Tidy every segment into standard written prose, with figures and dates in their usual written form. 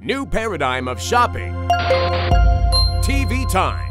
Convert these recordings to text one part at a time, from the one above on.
New paradigm of shopping. TV time.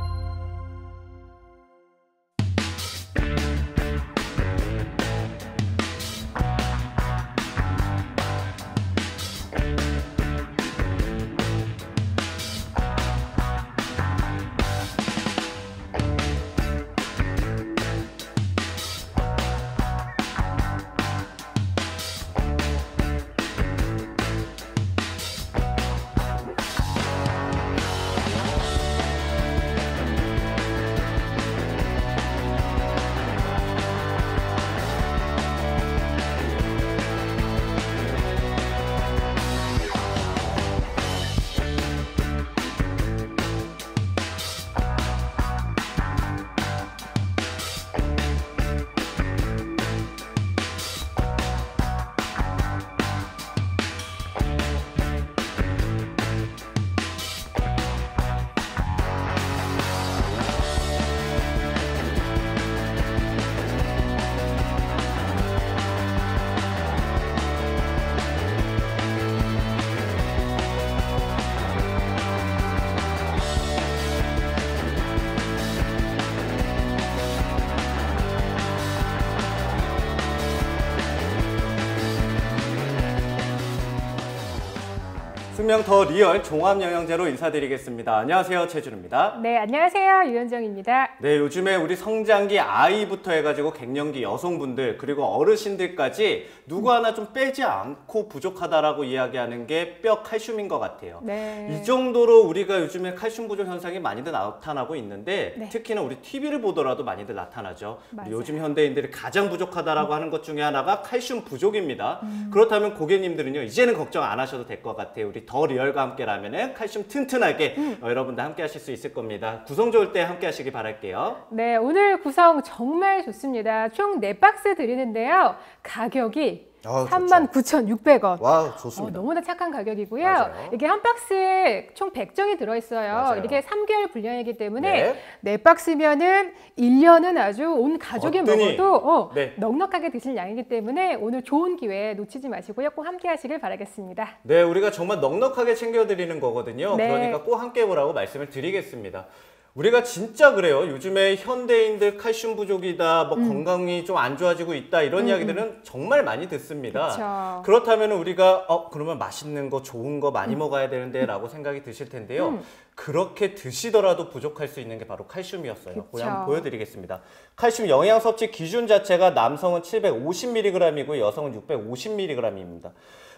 수명 더 리얼 종합영양제로 인사드리겠습니다. 안녕하세요, 최준우입니다. 네, 안녕하세요, 유현정입니다. 네, 요즘에 우리 성장기 아이부터 해가지고 갱년기 여성분들 그리고 어르신들까지 누구 하나 좀 빼지 않고 부족하다라고 이야기하는 게 뼈 칼슘인 것 같아요. 네. 이 정도로 우리가 요즘에 칼슘 부족 현상이 많이들 나타나고 있는데 네. 특히나 우리 TV를 보더라도 많이들 나타나죠. 우리 맞아요. 요즘 현대인들이 가장 부족하다라고 하는 것 중에 하나가 칼슘 부족입니다. 그렇다면 고객님들은요, 이제는 걱정 안 하셔도 될 것 같아요. 우리 더 리얼과 함께라면 칼슘 튼튼하게 여러분들 함께 하실 수 있을 겁니다. 구성 좋을 때 함께 하시기 바랄게요. 네, 오늘 구성 정말 좋습니다. 총 4박스 드리는데요. 가격이 39,600원. 와, 좋습니다. 너무나 착한 가격이고요. 맞아요. 이게 한 박스에 총 100정이 들어있어요. 맞아요. 이게 3개월 분량이기 때문에 네. 4박스면은 1년은 아주 온 가족이 거뜬히. 먹어도 네. 넉넉하게 드실 양이기 때문에 오늘 좋은 기회 놓치지 마시고요. 꼭 함께 하시길 바라겠습니다. 네, 우리가 정말 넉넉하게 챙겨드리는 거거든요. 네. 그러니까 꼭 함께 해보라고 말씀을 드리겠습니다. 우리가 진짜 그래요. 요즘에 현대인들 칼슘 부족이다, 뭐 건강이 좀 안 좋아지고 있다, 이런 이야기들은 정말 많이 듣습니다. 그쵸. 그렇다면 우리가 그러면 맛있는 거, 좋은 거 많이 먹어야 되는데 라고 생각이 드실 텐데요. 그렇게 드시더라도 부족할 수 있는 게 바로 칼슘이었어요. 그쵸. 한번 보여드리겠습니다. 칼슘 영양 섭취 기준 자체가 남성은 750mg이고 여성은 650mg입니다.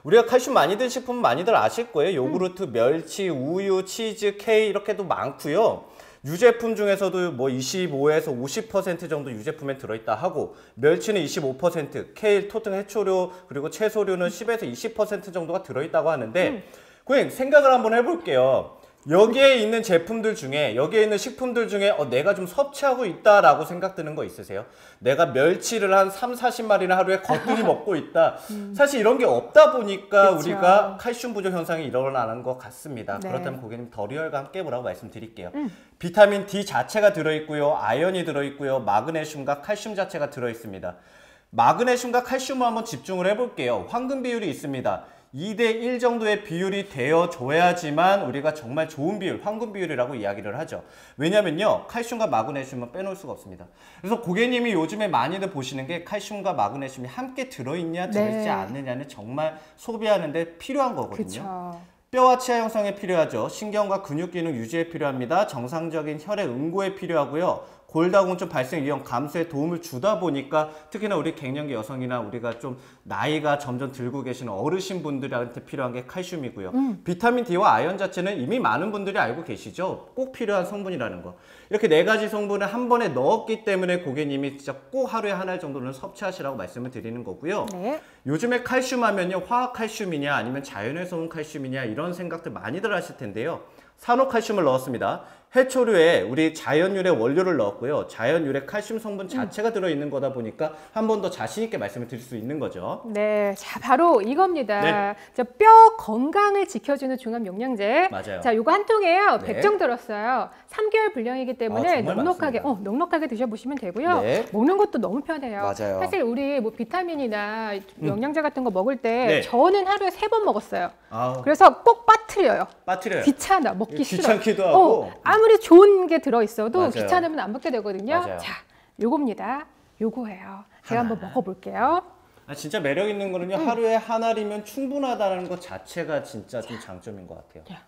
우리가 칼슘 많이 든 식품은 많이들 아실 거예요. 요구르트, 멸치, 우유, 치즈, 케이 이렇게도 많고요. 유제품 중에서도 뭐 25에서 50% 정도 유제품에 들어있다 하고, 멸치는 25%, 케일, 토종 해초류 그리고 채소류는 10에서 20% 정도가 들어있다고 하는데 그냥 생각을 한번 해볼게요. 여기에 있는 제품들 중에, 여기에 있는 식품들 중에 내가 좀 섭취하고 있다라고 생각드는 거 있으세요? 내가 멸치를 한 3, 40마리나 하루에 거뜬히 먹고 있다. 사실 이런 게 없다 보니까 그쵸. 우리가 칼슘 부족 현상이 일어나는 것 같습니다. 네. 그렇다면 고객님 더 리얼과 함께 해보라고 말씀드릴게요. 비타민 D 자체가 들어있고요. 아연이 들어있고요. 마그네슘과 칼슘 자체가 들어있습니다. 마그네슘과 칼슘을 한번 집중을 해볼게요. 황금 비율이 있습니다. 2대1 정도의 비율이 되어줘야지만 우리가 정말 좋은 비율, 황금 비율이라고 이야기를 하죠. 왜냐면요, 칼슘과 마그네슘은 빼놓을 수가 없습니다. 그래서 고객님이 요즘에 많이들 보시는 게 칼슘과 마그네슘이 함께 들어있냐 들어있지 네. 않느냐는 정말 소비하는 데 필요한 거거든요. 그쵸. 뼈와 치아 형성에 필요하죠. 신경과 근육 기능 유지에 필요합니다. 정상적인 혈액 응고에 필요하고요. 골다공증 발생 위험 감소에 도움을 주다 보니까 특히나 우리 갱년기 여성이나 우리가 좀 나이가 점점 들고 계시는 어르신 분들한테 필요한 게 칼슘이고요. 비타민 D와 아연 자체는 이미 많은 분들이 알고 계시죠. 꼭 필요한 성분이라는 거. 이렇게 4가지 성분을 한 번에 넣었기 때문에 고객님이 진짜 꼭 하루에 하나 정도는 섭취하시라고 말씀을 드리는 거고요. 네. 요즘에 칼슘 하면요, 화학 칼슘이냐 아니면 자연에서 온 칼슘이냐 이런 생각들 많이들 하실 텐데요. 산호칼슘을 넣었습니다. 해초류에 우리 자연유래 원료를 넣었고요. 자연유래 칼슘 성분 자체가 들어있는 거다 보니까 한 번 더 자신 있게 말씀을 드릴 수 있는 거죠. 네, 자 바로 이겁니다. 네. 자, 뼈 건강을 지켜주는 종합 영양제. 맞아요. 자, 요거 한 통에요. 네. 100정 들었어요. 3개월 분량이기 때문에 정말 넉넉하게, 많습니다. 넉넉하게 드셔보시면 되고요. 네. 먹는 것도 너무 편해요. 맞아요. 사실 우리 뭐 비타민이나 영양제 같은 거 먹을 때 네. 저는 하루에 3번 먹었어요. 아우, 그래서 꼭 빠뜨려요. 빠뜨려요. 귀찮아, 먹기 싫어. 귀찮기도 하고. 아무리 좋은 게 들어있어도 맞아요. 귀찮으면 안 먹게 되거든요. 맞아요. 자, 요겁니다. 요거예요. 제가 한번 먹어볼게요. 진짜 매력 있는 거는요. 하루에 한 알이면 충분하다는 것 자체가 진짜 좀 장점인 것 같아요. 자.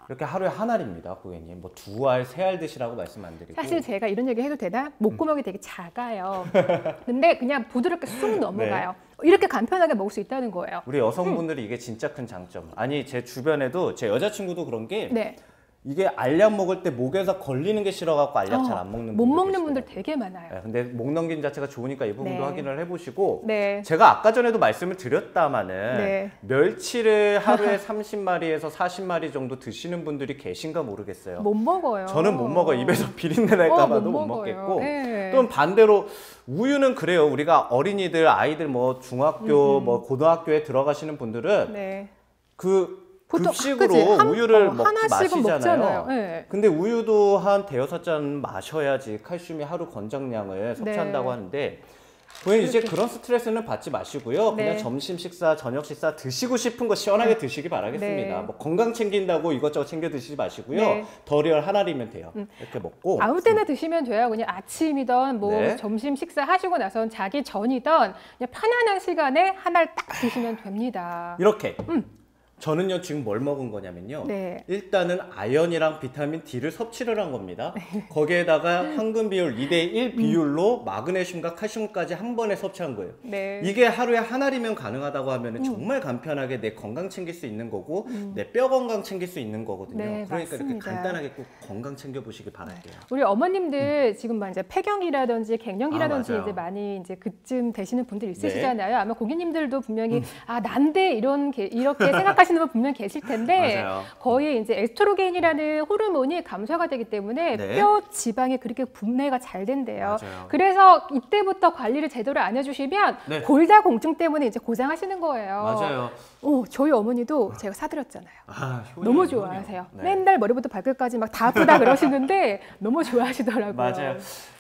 이렇게 하루에 한 알입니다, 고객님. 뭐 2알, 3알 드시라고 말씀 안 드리고. 사실 제가 이런 얘기 해도 되나? 목구멍이 되게 작아요. 근데 그냥 부드럽게 쑥 넘어가요. 이렇게 간편하게 먹을 수 있다는 거예요. 우리 여성분들이 이게 진짜 큰 장점. 아니, 제 주변에도 제 여자친구도 그런 게 네. 이게 알약 먹을 때 목에서 걸리는 게 싫어갖고 알약 잘 안 먹는 못 분들 먹는 분들 계시더라고요. 되게 많아요. 네, 근데 목 넘김 자체가 좋으니까 이 부분도 네. 확인을 해보시고 네. 제가 아까 전에도 말씀을 드렸다마는 네. 멸치를 하루에 30마리에서 40마리 정도 드시는 분들이 계신가 모르겠어요. 못 먹어요. 저는 못 먹어요. 입에서 비린내 날까봐도 못 먹어요. 먹겠고. 네. 또 반대로 우유는 그래요. 우리가 어린이들, 아이들 뭐 중학교, 뭐 고등학교에 들어가시는 분들은 네. 그 보통 급식으로 그치? 우유를 하나씩은 마시잖아요. 먹잖아요. 네. 근데 우유도 한 대여섯 잔 마셔야지 칼슘이 하루 권장량을 섭취한다고 하는데 고객님 이제 그런 스트레스는 받지 마시고요. 그냥 네. 점심 식사, 저녁 식사 드시고 싶은 거 시원하게 드시기 바라겠습니다. 네. 뭐 건강 챙긴다고 이것저것 챙겨 드시지 마시고요. 네. 덜이얼 한 알이면 돼요. 이렇게 먹고 아무 때나 드시면 돼요. 그냥 아침이든 뭐 네. 점심 식사 하시고 나선 자기 전이든 그냥 편안한 시간에 한 알 딱 드시면 됩니다. 이렇게 저는요 지금 뭘 먹은 거냐면요. 네. 일단은 아연이랑 비타민 D를 섭취를 한 겁니다. 거기에다가 황금 비율 2대1 비율로 마그네슘과 칼슘까지 한 번에 섭취한 거예요. 네. 이게 하루에 한 알이면 가능하다고 하면 정말 간편하게 내 건강 챙길 수 있는 거고 내 뼈 건강 챙길 수 있는 거거든요. 네, 그러니까 이렇게 맞습니다. 간단하게 꼭 건강 챙겨보시기 바랄게요. 우리 어머님들 지금 막 이제 폐경이라든지 갱년기라든지 맞아요. 이제 많이 이제 그쯤 되시는 분들 있으시잖아요. 아마 고객님들도 분명히 난데 이렇게 생각하시는 분 분명 계실 텐데 맞아요. 거의 이제 에스트로겐이라는 호르몬이 감소가 되기 때문에 네. 뼈 지방이 그렇게 분해가 잘 된대요. 맞아요. 그래서 이때부터 관리를 제대로 안 해주시면 네. 골다공증 때문에 이제 고생하시는 거예요. 맞아요. 저희 어머니도 제가 사드렸잖아요. 효녀예요, 너무 효녀. 좋아하세요. 네. 맨날 머리부터 발끝까지 막 다 아프다 그러시는데 너무 좋아하시더라고요. 맞아요.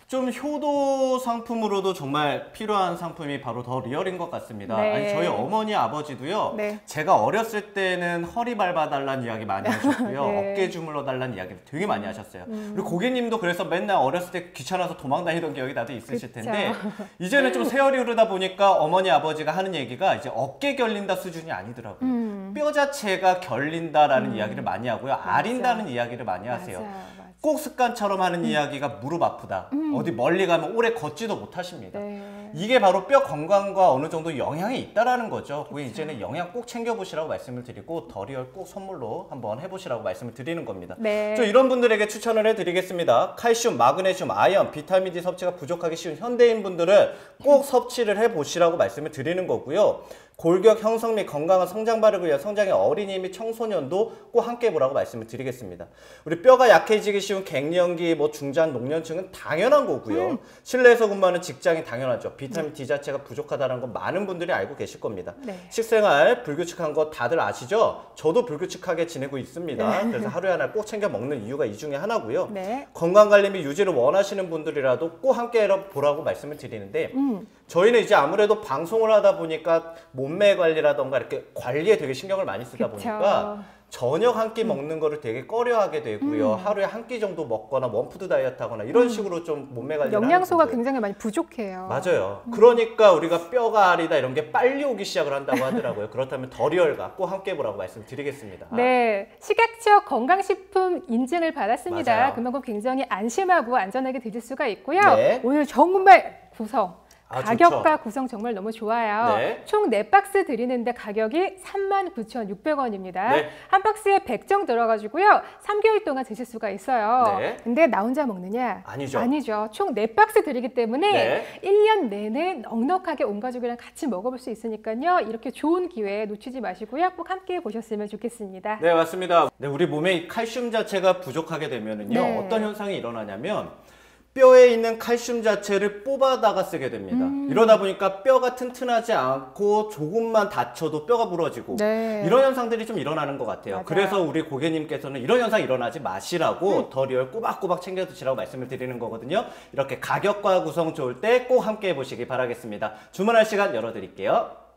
좀 효도 상품으로도 정말 필요한 상품이 바로 더 리얼인 것 같습니다. 네. 아니 저희 어머니 아버지도요. 네. 제가 어렸을 때는 허리 밟아달라는 이야기 많이 하셨고요. 네. 어깨 주물러 달라는 이야기를 되게 많이 하셨어요. 그리고 고객님도 그래서 맨날 어렸을 때 귀찮아서 도망 다니던 기억이 나도 있으실 그쵸. 텐데 이제는 좀 세월이 흐르다 보니까 어머니 아버지가 하는 얘기가 이제 어깨 결린다 수준이 아니더라고요. 뼈 자체가 결린다라는 이야기를 많이 하고요. 아린다는 이야기를 많이 하세요. 맞아요. 꼭 습관처럼 하는 이야기가 무릎 아프다. 어디 멀리 가면 오래 걷지도 못하십니다. 네. 이게 바로 뼈 건강과 어느 정도 영향이 있다라는 거죠. 고객님 이제는 영양 꼭 챙겨보시라고 말씀을 드리고 덜이얼 꼭 선물로 한번 해보시라고 말씀을 드리는 겁니다. 네. 저 이런 분들에게 추천을 해드리겠습니다. 칼슘, 마그네슘, 아연, 비타민 D 섭취가 부족하기 쉬운 현대인 분들은 꼭 섭취를 해보시라고 말씀을 드리는 거고요. 골격 형성 및 건강한 성장 발육을 위한 성장의 어린이 및 청소년도 꼭 함께 해보라고 말씀을 드리겠습니다. 우리 뼈가 약해지기 쉬운 갱년기, 뭐 중장, 노년층은 당연한 거고요. 실내에서 근무하는 직장이 당연하죠. 비타민 D 자체가 부족하다는 건 많은 분들이 알고 계실 겁니다. 네. 식생활 불규칙한 거 다들 아시죠? 저도 불규칙하게 지내고 있습니다. 그래서 하루에 하나 꼭 챙겨 먹는 이유가 이 중에 하나고요. 네. 건강관리 및 유지를 원하시는 분들이라도 꼭 함께 해보라고 말씀을 드리는데 저희는 이제 아무래도 방송을 하다 보니까 몸매 관리라던가 이렇게 관리에 되게 신경을 많이 쓰다 그쵸. 보니까 저녁 한 끼 먹는 거를 되게 꺼려하게 되고요. 하루에 한 끼 정도 먹거나 원푸드 다이어트 하거나 이런 식으로 좀 몸매 관리를 영양소가 하는 분들. 굉장히 많이 부족해요. 맞아요. 그러니까 우리가 뼈가 아리다 이런 게 빨리 오기 시작을 한다고 하더라고요. 그렇다면 덜이얼과 꼭 함께 해보라고 말씀드리겠습니다. 네, 식약처 건강식품 인증을 받았습니다. 맞아요. 그만큼 굉장히 안심하고 안전하게 드실 수가 있고요. 네. 오늘 정말 구성 가격과 좋죠. 구성 정말 너무 좋아요. 네. 총 4박스 드리는데 가격이 39,600원입니다. 네. 한 박스에 100정 들어가지고요. 3개월 동안 드실 수가 있어요. 네. 근데 나 혼자 먹느냐? 아니죠. 아니죠. 총 4박스 드리기 때문에 네. 1년 내내 넉넉하게 온 가족이랑 같이 먹어볼 수 있으니까요. 이렇게 좋은 기회 놓치지 마시고요. 꼭 함께 보셨으면 좋겠습니다. 네, 맞습니다. 네, 우리 몸에 칼슘 자체가 부족하게 되면은요, 네. 어떤 현상이 일어나냐면 뼈에 있는 칼슘 자체를 뽑아다가 쓰게 됩니다. 이러다 보니까 뼈가 튼튼하지 않고 조금만 다쳐도 뼈가 부러지고 네. 이런 현상들이 좀 일어나는 것 같아요. 맞아요. 그래서 우리 고객님께서는 이런 현상 일어나지 마시라고 더 리얼 꼬박꼬박 챙겨 드시라고 말씀을 드리는 거거든요. 이렇게 가격과 구성 좋을 때 꼭 함께 해보시기 바라겠습니다. 주문할 시간 열어드릴게요.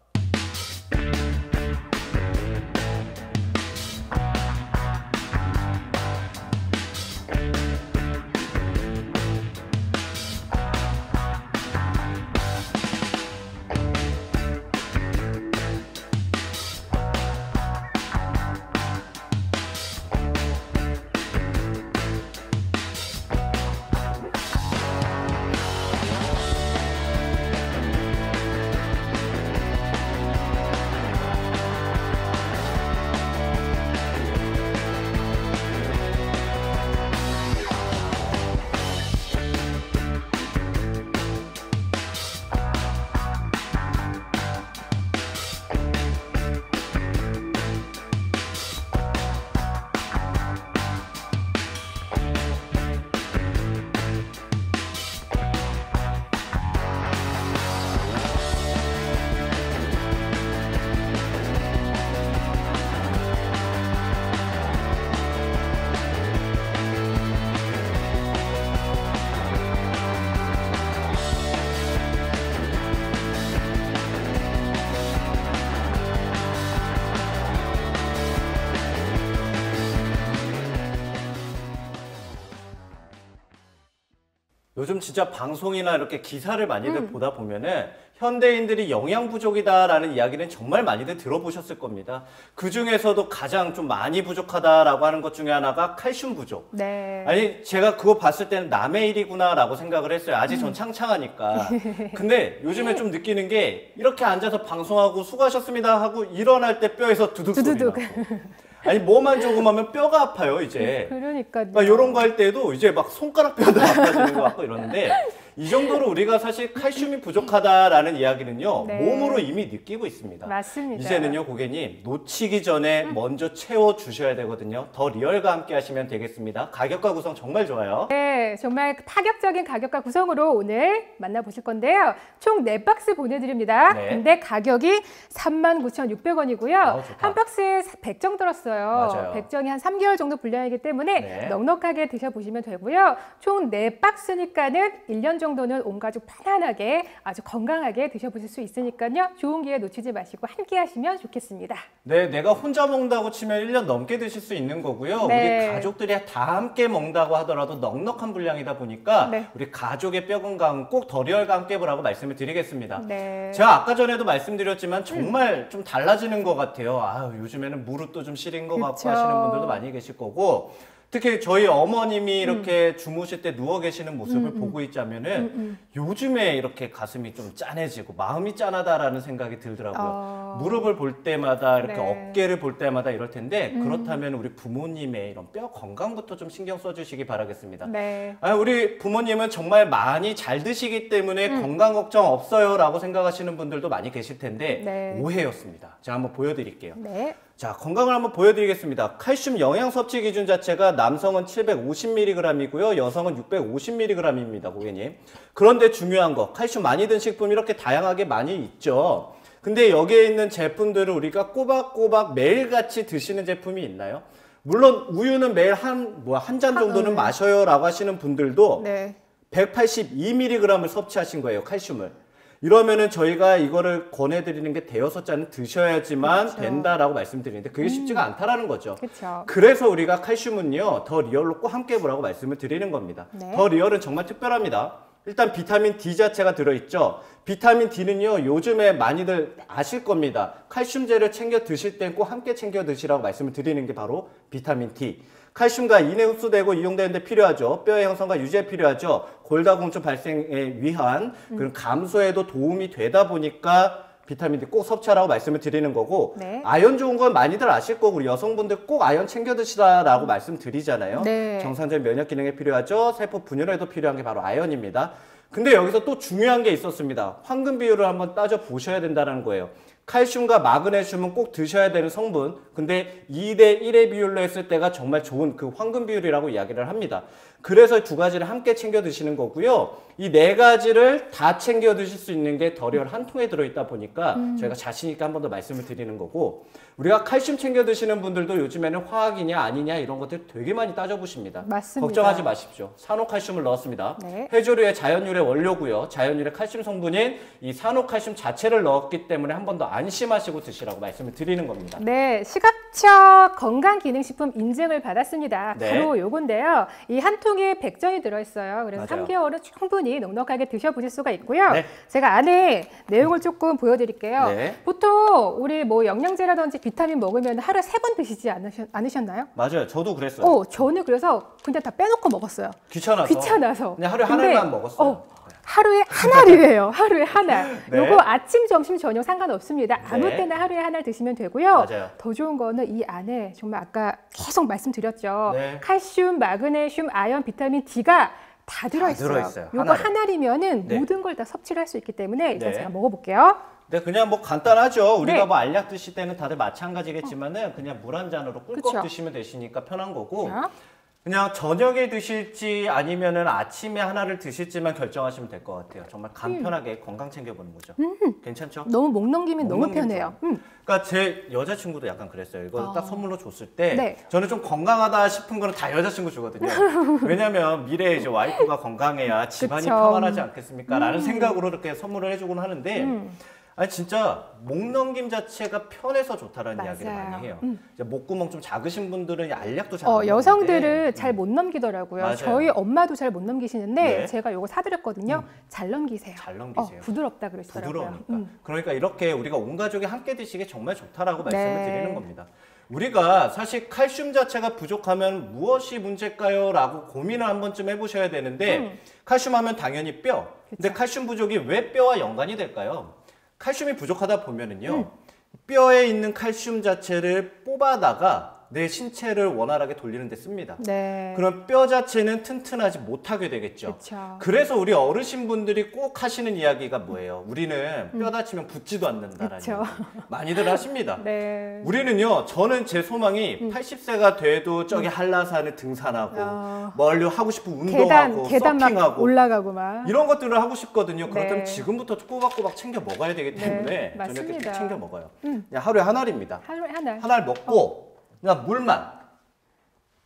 요즘 진짜 방송이나 이렇게 기사를 많이들 보다 보면은 현대인들이 영양 부족이다라는 이야기는 정말 많이들 들어보셨을 겁니다. 그 중에서도 가장 좀 많이 부족하다라고 하는 것 중에 하나가 칼슘 부족. 네. 아니 제가 그거 봤을 때는 남의 일이구나라고 생각을 했어요. 아직 전 창창하니까. 근데 요즘에 좀 느끼는 게 이렇게 앉아서 방송하고 수고하셨습니다 하고 일어날 때 뼈에서 두둑 소리 두두둑. 나고. 아니 뭐만 조금 하면 뼈가 아파요 이제. 그러니까요. 막 이런 거 할 때도 이제 막 손가락 뼈도 아파지는 것 같고 이러는데 이 정도로 우리가 사실 칼슘이 부족하다라는 이야기는요 네. 몸으로 이미 느끼고 있습니다. 맞습니다. 이제는요 고객님 놓치기 전에 먼저 채워 주셔야 되거든요. 더 리얼과 함께 하시면 되겠습니다. 가격과 구성 정말 좋아요. 네, 정말 파격적인 가격과 구성으로 오늘 만나보실 건데요. 총 4박스 보내드립니다. 네. 근데 가격이 39,600원이고요. 아우, 좋다. 한 박스에 100정 들었어요. 맞아요. 100정이 한 3개월 정도 분량이기 때문에 네. 넉넉하게 드셔보시면 되고요. 총 4박스니까는 1년 정도는 온 가족 편안하게 아주 건강하게 드셔보실 수 있으니까요. 좋은 기회 놓치지 마시고 함께 하시면 좋겠습니다. 네, 내가 혼자 먹는다고 치면 1년 넘게 드실 수 있는 거고요. 네. 우리 가족들이 다 함께 먹는다고 하더라도 넉넉한 분량이다 보니까 네. 우리 가족의 뼈 건강 꼭 더 리얼과 함께 보라고 말씀을 드리겠습니다. 네. 제가 아까 전에도 말씀드렸지만 정말 좀 달라지는 것 같아요. 아, 요즘에는 무릎도 좀 시린 것 같고 그쵸. 하시는 분들도 많이 계실 거고 특히 저희 어머님이 이렇게 주무실 때 누워 계시는 모습을 보고 있자면은 요즘에 이렇게 가슴이 좀 짠해지고 마음이 짠하다라는 생각이 들더라고요. 무릎을 볼 때마다 이렇게 네. 어깨를 볼 때마다 이럴 텐데 그렇다면 우리 부모님의 이런 뼈 건강부터 좀 신경 써주시기 바라겠습니다. 네. 아, 우리 부모님은 정말 많이 잘 드시기 때문에 건강 걱정 없어요라고 생각하시는 분들도 많이 계실 텐데 네. 오해였습니다. 제가 한번 보여드릴게요. 네. 자, 건강을 한번 보여드리겠습니다. 칼슘 영양 섭취 기준 자체가 남성은 750mg이고요. 여성은 650mg입니다, 고객님. 그런데 중요한 거, 칼슘 많이 든 식품 이렇게 다양하게 많이 있죠. 근데 여기에 있는 제품들을 우리가 꼬박꼬박 매일같이 드시는 제품이 있나요? 물론 우유는 매일 한 잔 정도는 마셔요라고 하시는 분들도 네. 182mg을 섭취하신 거예요, 칼슘을. 이러면은 저희가 이거를 권해드리는 게 대여섯 잔은 드셔야지만 그렇죠. 된다라고 말씀드리는데 그게 쉽지가 않다라는 거죠. 그렇죠. 그래서 우리가 칼슘은요, 더 리얼로 꼭 함께 보라고 말씀을 드리는 겁니다. 네. 더 리얼은 정말 특별합니다. 일단 비타민 D 자체가 들어있죠. 비타민 D는요, 요즘에 많이들 아실 겁니다. 칼슘제를 챙겨 드실 땐 꼭 함께 챙겨 드시라고 말씀을 드리는 게 바로 비타민 D. 칼슘과 이내 흡수되고 이용되는 데 필요하죠. 뼈의 형성과 유지에 필요하죠. 골다공증 발생에 위한 그런 감소에도 도움이 되다 보니까 비타민 D 꼭 섭취하라고 말씀을 드리는 거고, 네. 아연 좋은 건 많이들 아실 거고, 우리 여성분들 꼭 아연 챙겨 드시라라고 말씀드리잖아요. 네. 정상적인 면역 기능에 필요하죠. 세포 분열에도 필요한 게 바로 아연입니다. 근데 여기서 또 중요한 게 있었습니다. 황금 비율을 한번 따져 보셔야 된다는 거예요. 칼슘과 마그네슘은 꼭 드셔야 되는 성분. 근데 2대 1의 비율로 했을 때가 정말 좋은 그 황금 비율이라고 이야기를 합니다. 그래서 두 가지를 함께 챙겨 드시는 거고요. 이 네 가지를 다 챙겨 드실 수 있는 게 덜열 한 통에 들어있다 보니까 저희가 자신 있게 한 번 더 말씀을 드리는 거고, 우리가 칼슘 챙겨 드시는 분들도 요즘에는 화학이냐 아니냐 이런 것들 되게 많이 따져보십니다. 맞습니다. 걱정하지 마십시오. 산호칼슘을 넣었습니다. 네. 해조류의 자연유래 원료고요. 자연유래 칼슘 성분인 이 산호칼슘 자체를 넣었기 때문에 한 번 더 안심하시고 드시라고 말씀을 드리는 겁니다. 네, 시각처 건강기능식품 인증을 받았습니다. 네. 바로 요건데요. 이 한 통에 100전이 들어있어요. 그래서 맞아요. 3개월은 충분히 넉넉하게 드셔보실 수가 있고요. 네. 제가 안에 내용을 조금 보여드릴게요. 네. 보통 우리 뭐 영양제라든지 비타민 먹으면 하루에 3번 드시지 않으셨나요? 맞아요. 저도 그랬어요. 저는 그래서 그냥 다 빼놓고 먹었어요. 귀찮아서. 귀찮아서. 그냥 하루에 근데, 하나만 먹었어요. 하루에 하나류예요. 하루에 하나. 네. 요거 아침, 점심, 저녁 상관없습니다. 아무 네. 때나 하루에 하나 드시면 되고요. 맞아요. 더 좋은 거는 이 안에 정말 아까 계속 말씀드렸죠. 네. 칼슘, 마그네슘, 아연, 비타민 D가 다 들어있어요. 들어있어요. 요거 하나로. 하나리면은 네. 모든 걸 다 섭취를 할 수 있기 때문에 일단 네. 제가 먹어볼게요. 네, 그냥 뭐 간단하죠. 우리가 네. 뭐 알약 드실 때는 다들 마찬가지겠지만은 그냥 물 한 잔으로 꿀꺽 그쵸. 드시면 되시니까 편한 거고. 자, 그냥 저녁에 드실지 아니면은 아침에 하나를 드실지만 결정하시면 될 것 같아요. 정말 간편하게 건강 챙겨보는 거죠. 괜찮죠? 너무 목 넘기면 너무 넘기면 편해요. 그러니까 제 여자친구도 약간 그랬어요. 이거 딱 선물로 줬을 때 네. 저는 좀 건강하다 싶은 거는 다 여자친구 주거든요. 왜냐면 미래에 이제 와이프가 건강해야 집안이 그쵸. 평안하지 않겠습니까? 라는 생각으로 이렇게 선물을 해주곤 하는데 아니 진짜 목 넘김 자체가 편해서 좋다라는 맞아요. 이야기를 많이 해요. 이제 목구멍 좀 작으신 분들은 알약도 잘 안 먹는데 여성들은 잘 못 넘기더라고요. 맞아요. 저희 엄마도 잘 못 넘기시는데 네. 제가 요거 사드렸거든요. 잘 넘기세요. 잘 넘기세요. 부드럽다 그러시더라고요. 부드러우니까. 그러니까 이렇게 우리가 온 가족이 함께 드시기 정말 좋다라고 말씀을 네. 드리는 겁니다. 우리가 사실 칼슘 자체가 부족하면 무엇이 문제일까요? 라고 고민을 한 번쯤 해보셔야 되는데 칼슘 하면 당연히 뼈. 근데 그쵸. 칼슘 부족이 왜 뼈와 연관이 될까요? 칼슘이 부족하다 보면은요. 뼈에 있는 칼슘 자체를 뽑아다가 내 신체를 원활하게 돌리는 데 씁니다. 네. 그럼 뼈 자체는 튼튼하지 못하게 되겠죠. 그쵸. 그래서 우리 어르신분들이 꼭 하시는 이야기가 뭐예요? 우리는 뼈 다치면 붙지도 않는다라는 그쵸. 이야기. 많이들 하십니다. 네. 우리는요, 저는 제 소망이 80세가 돼도 저기 한라산을 등산하고 멀리 하고 싶은 운동하고 계단 막 서핑하고 올라가고 막. 이런 것들을 하고 싶거든요. 그렇다면 네. 지금부터 꼬박꼬박 챙겨 먹어야 되기 때문에 저녁에 맞습니다. 꼭 챙겨 먹어요. 그냥 하루에 한 알입니다. 하루에 하나. 한 알 먹고 그냥 물만.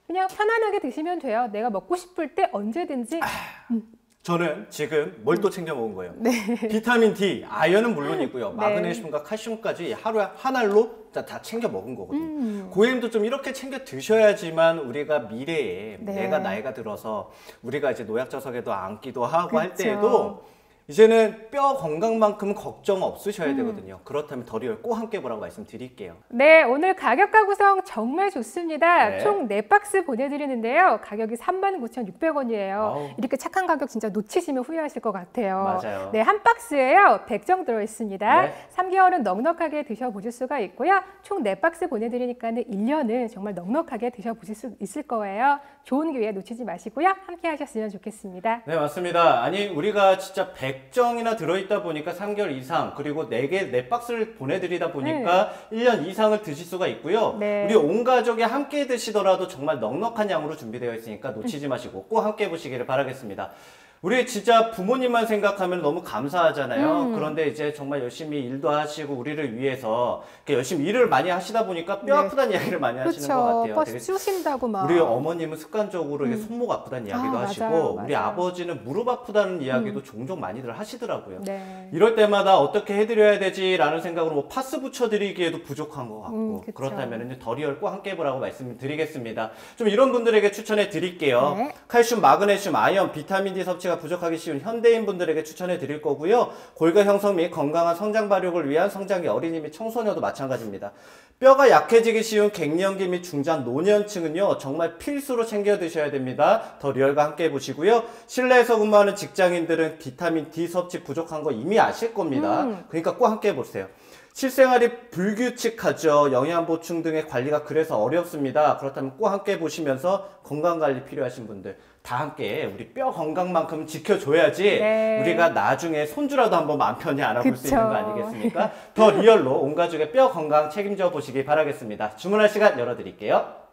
그냥 편안하게 드시면 돼요. 내가 먹고 싶을 때 언제든지. 저는 지금 뭘 또 챙겨 먹은 거예요. 비타민 D, 아연은 물론이고요. 네. 마그네슘과 칼슘까지 하루에 한 알로 다 챙겨 먹은 거거든요. 고객님도 좀 이렇게 챙겨 드셔야지만 우리가 미래에 네. 내가 나이가 들어서 우리가 이제 노약자석에도 앉기도 하고 할 그쵸. 때에도 이제는 뼈 건강만큼은 걱정 없으셔야 되거든요. 그렇다면 더리얼 꼭 함께 보라고 말씀드릴게요. 네, 오늘 가격과 구성 정말 좋습니다. 네. 총 4박스 보내드리는데요. 가격이 39,600원이에요. 아우. 이렇게 착한 가격 진짜 놓치시면 후회하실 것 같아요. 맞아요. 네, 한 박스에요. 100정 들어있습니다. 네. 3개월은 넉넉하게 드셔보실 수가 있고요. 총 4박스 보내드리니까 1년은 정말 넉넉하게 드셔보실 수 있을 거예요. 좋은 기회 놓치지 마시고요. 함께 하셨으면 좋겠습니다. 네, 맞습니다. 아니, 우리가 진짜 100정이나 들어있다 보니까 3개월 이상, 그리고 4박스를 보내드리다 보니까 1년 이상을 드실 수가 있고요. 네. 우리 온 가족이 함께 드시더라도 정말 넉넉한 양으로 준비되어 있으니까 놓치지 마시고 꼭 함께 해보시기를 바라겠습니다. 우리 진짜 부모님만 생각하면 너무 감사하잖아요. 그런데 이제 정말 열심히 일도 하시고 우리를 위해서 이렇게 열심히 일을 많이 하시다 보니까 뼈 네. 아프다는 이야기를 많이 하시는 것 그렇죠. 같아요. 버스 되게 쑤신다고 막. 우리 어머님은 습관적으로 이게 손목 아프다는 이야기도 아, 하시고 맞아요, 우리 맞아요. 아버지는 무릎 아프다는 이야기도 종종 많이들 하시더라고요. 네. 이럴 때마다 어떻게 해드려야 되지라는 생각으로 뭐 파스 붙여드리기에도 부족한 것 같고 그쵸. 그렇다면 더리얼 꼭 함께 해보라고 말씀드리겠습니다. 좀 이런 분들에게 추천해 드릴게요. 네. 칼슘, 마그네슘, 아연, 비타민 D 섭취가 비타민C가 부족하기 쉬운 현대인 분들에게 추천해 드릴 거고요. 골격 형성 및 건강한 성장 발육을 위한 성장기 어린이 및 청소년도 마찬가지입니다. 뼈가 약해지기 쉬운 갱년기 및 중장 노년층은요 정말 필수로 챙겨 드셔야 됩니다. 더 리얼과 함께 해보시고요. 실내에서 근무하는 직장인들은 비타민 D 섭취 부족한 거 이미 아실 겁니다. 그러니까 꼭 함께 해보세요. 실생활이 불규칙하죠. 영양 보충 등의 관리가 그래서 어렵습니다. 그렇다면 꼭 함께 보시면서 건강관리 필요하신 분들 다 함께 우리 뼈 건강만큼 지켜줘야지 네. 우리가 나중에 손주라도 한번 마음 편히 알아볼 그쵸. 수 있는 거 아니겠습니까? 더 리얼로 온 가족의 뼈 건강 책임져 보시기 바라겠습니다. 주문할 시간 열어드릴게요.